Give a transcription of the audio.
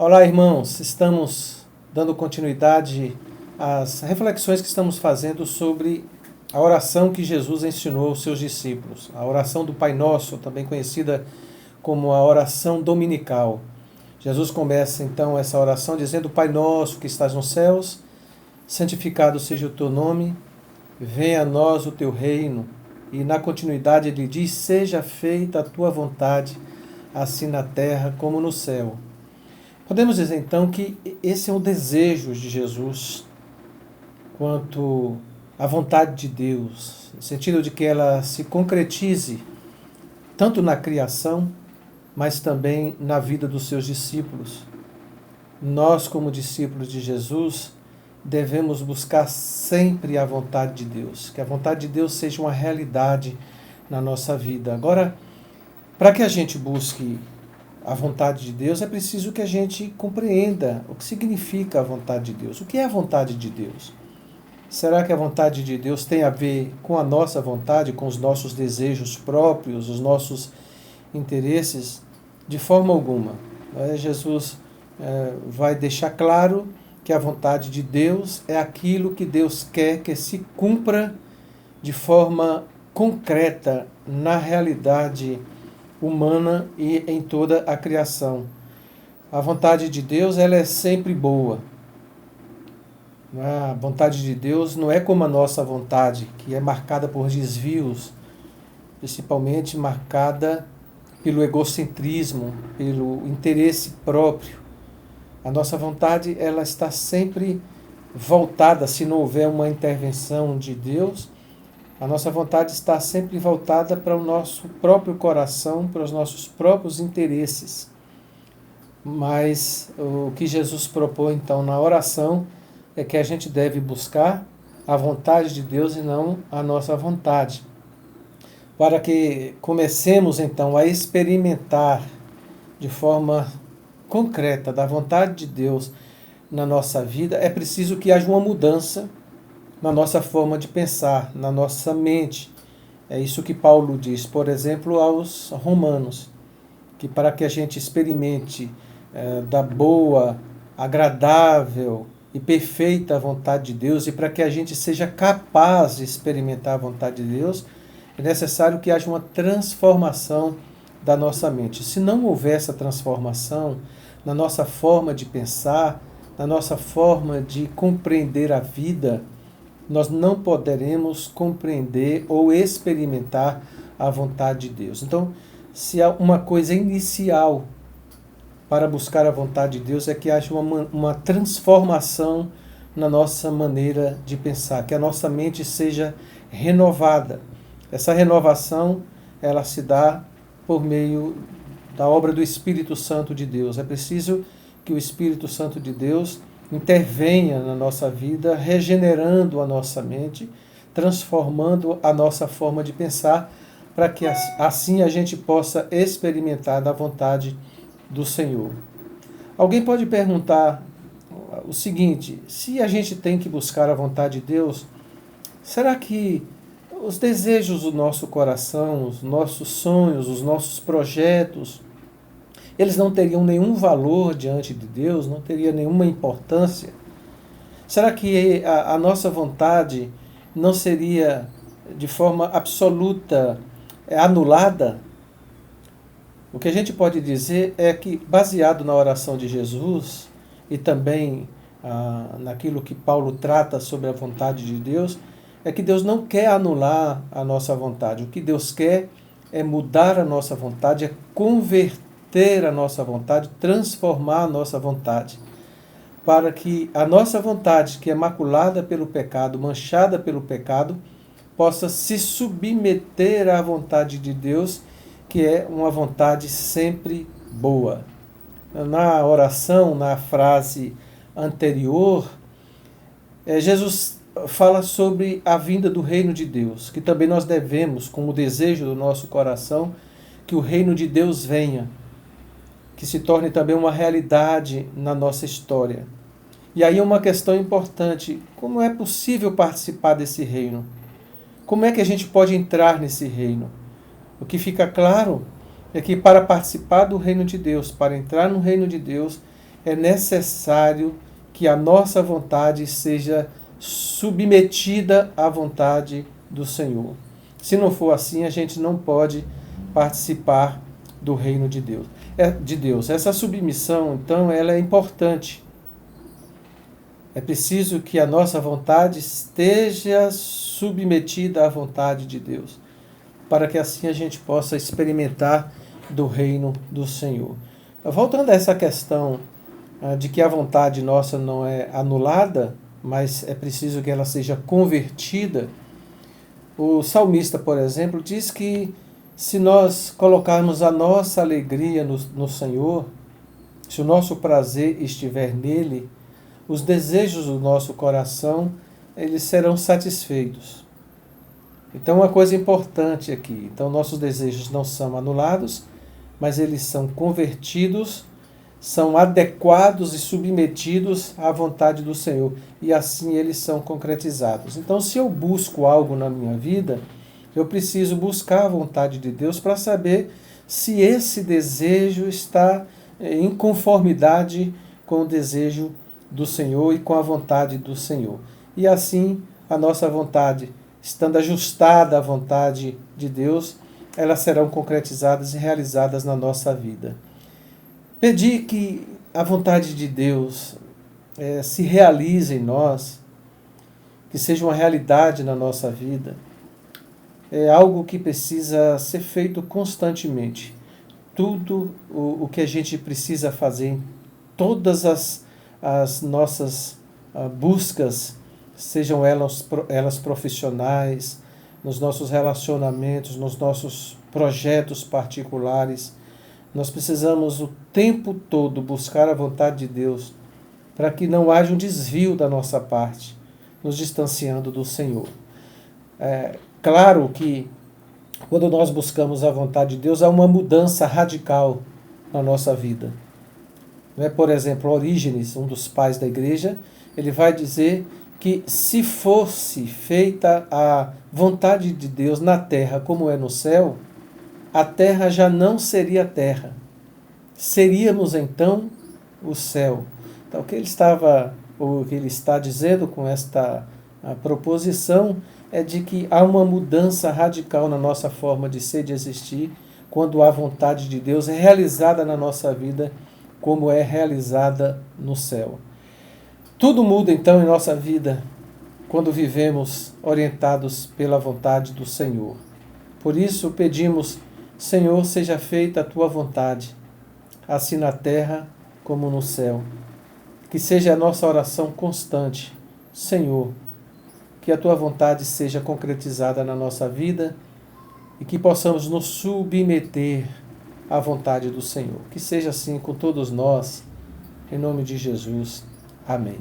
Olá, irmãos. Estamos dando continuidade às reflexões que estamos fazendo sobre a oração que Jesus ensinou aos seus discípulos. A oração do Pai Nosso, também conhecida como a oração dominical. Jesus começa então essa oração dizendo: Pai Nosso que estás nos céus, santificado seja o teu nome, venha a nós o teu reino. E na continuidade ele diz: seja feita a tua vontade, assim na terra como no céu. Podemos dizer então que esse é o desejo de Jesus quanto à vontade de Deus, no sentido de que ela se concretize tanto na criação, mas também na vida dos seus discípulos. Nós, como discípulos de Jesus, devemos buscar sempre a vontade de Deus, que a vontade de Deus seja uma realidade na nossa vida. Agora, para que a gente busque a vontade de Deus, é preciso que a gente compreenda o que significa a vontade de Deus. O que é a vontade de Deus? Será que a vontade de Deus tem a ver com a nossa vontade, com os nossos desejos próprios, os nossos interesses? De forma alguma. Jesus vai deixar claro que a vontade de Deus é aquilo que Deus quer que se cumpra de forma concreta na realidade humana e em toda a criação. A vontade de Deus, ela é sempre boa. A vontade de Deus não é como a nossa vontade, que é marcada por desvios, principalmente marcada pelo egocentrismo, pelo interesse próprio. A nossa vontade, ela está sempre voltada, se não houver uma intervenção de Deus, a nossa vontade está sempre voltada para o nosso próprio coração, para os nossos próprios interesses. Mas o que Jesus propõe, então, na oração, é que a gente deve buscar a vontade de Deus e não a nossa vontade. Para que comecemos, então, a experimentar de forma concreta da vontade de Deus na nossa vida, é preciso que haja uma mudança na nossa forma de pensar, na nossa mente. É isso que Paulo diz, por exemplo, aos Romanos, que para que a gente experimente da boa, agradável e perfeita vontade de Deus, e para que a gente seja capaz de experimentar a vontade de Deus, é necessário que haja uma transformação da nossa mente. Se não houver essa transformação na nossa forma de pensar, na nossa forma de compreender a vida, nós não poderemos compreender ou experimentar a vontade de Deus. Então, se há uma coisa inicial para buscar a vontade de Deus, é que haja uma transformação na nossa maneira de pensar, que a nossa mente seja renovada. Essa renovação, ela se dá por meio da obra do Espírito Santo de Deus. É preciso que o Espírito Santo de Deus intervenha na nossa vida, regenerando a nossa mente, transformando a nossa forma de pensar, para que assim a gente possa experimentar da vontade do Senhor. Alguém pode perguntar o seguinte: se a gente tem que buscar a vontade de Deus, será que os desejos do nosso coração, os nossos sonhos, os nossos projetos, eles não teriam nenhum valor diante de Deus, não teria nenhuma importância? Será que a nossa vontade não seria de forma absoluta anulada? O que a gente pode dizer é que, baseado na oração de Jesus e também naquilo que Paulo trata sobre a vontade de Deus, é que Deus não quer anular a nossa vontade. O que Deus quer é mudar a nossa vontade, é converter a nossa vontade, transformar a nossa vontade, para que a nossa vontade, que é maculada pelo pecado, manchada pelo pecado, possa se submeter à vontade de Deus, que é uma vontade sempre boa. Na oração, na frase anterior, Jesus fala sobre a vinda do reino de Deus, que também nós devemos, como desejo do nosso coração, que o reino de Deus venha, que se torne também uma realidade na nossa história. E aí uma questão importante: como é possível participar desse reino? Como é que a gente pode entrar nesse reino? O que fica claro é que para participar do reino de Deus, para entrar no reino de Deus, é necessário que a nossa vontade seja submetida à vontade do Senhor. Se não for assim, a gente não pode participar do reino de Deus. Essa submissão, então, ela é importante. É preciso que a nossa vontade esteja submetida à vontade de Deus, para que assim a gente possa experimentar do reino do Senhor. Voltando a essa questão de que a vontade nossa não é anulada, mas é preciso que ela seja convertida, o salmista, por exemplo, diz que se nós colocarmos a nossa alegria no Senhor, se o nosso prazer estiver nele, os desejos do nosso coração, eles serão satisfeitos. Então, uma coisa importante aqui, então nossos desejos não são anulados, mas eles são convertidos, são adequados e submetidos à vontade do Senhor, e assim eles são concretizados. Então, se eu busco algo na minha vida, eu preciso buscar a vontade de Deus para saber se esse desejo está em conformidade com o desejo do Senhor e com a vontade do Senhor. E assim, a nossa vontade, estando ajustada à vontade de Deus, elas serão concretizadas e realizadas na nossa vida. Pedir que a vontade de Deus se realize em nós, que seja uma realidade na nossa vida, é algo que precisa ser feito constantemente. Tudo o que a gente precisa fazer, todas as nossas buscas, sejam elas profissionais, nos nossos relacionamentos, nos nossos projetos particulares, nós precisamos o tempo todo buscar a vontade de Deus para que não haja um desvio da nossa parte, nos distanciando do Senhor. Claro que quando nós buscamos a vontade de Deus, há uma mudança radical na nossa vida. Por exemplo, Orígenes, um dos pais da igreja, ele vai dizer que se fosse feita a vontade de Deus na terra como é no céu, a terra já não seria terra. Seríamos então o céu. Então, o que ele está dizendo com esta proposição é de que há uma mudança radical na nossa forma de ser, de existir, quando a vontade de Deus é realizada na nossa vida como é realizada no céu. Tudo muda então em nossa vida quando vivemos orientados pela vontade do Senhor. Por isso pedimos: Senhor, seja feita a tua vontade, assim na terra como no céu. Que seja a nossa oração constante: Senhor, que a tua vontade seja concretizada na nossa vida e que possamos nos submeter à vontade do Senhor. Que seja assim com todos nós, em nome de Jesus. Amém.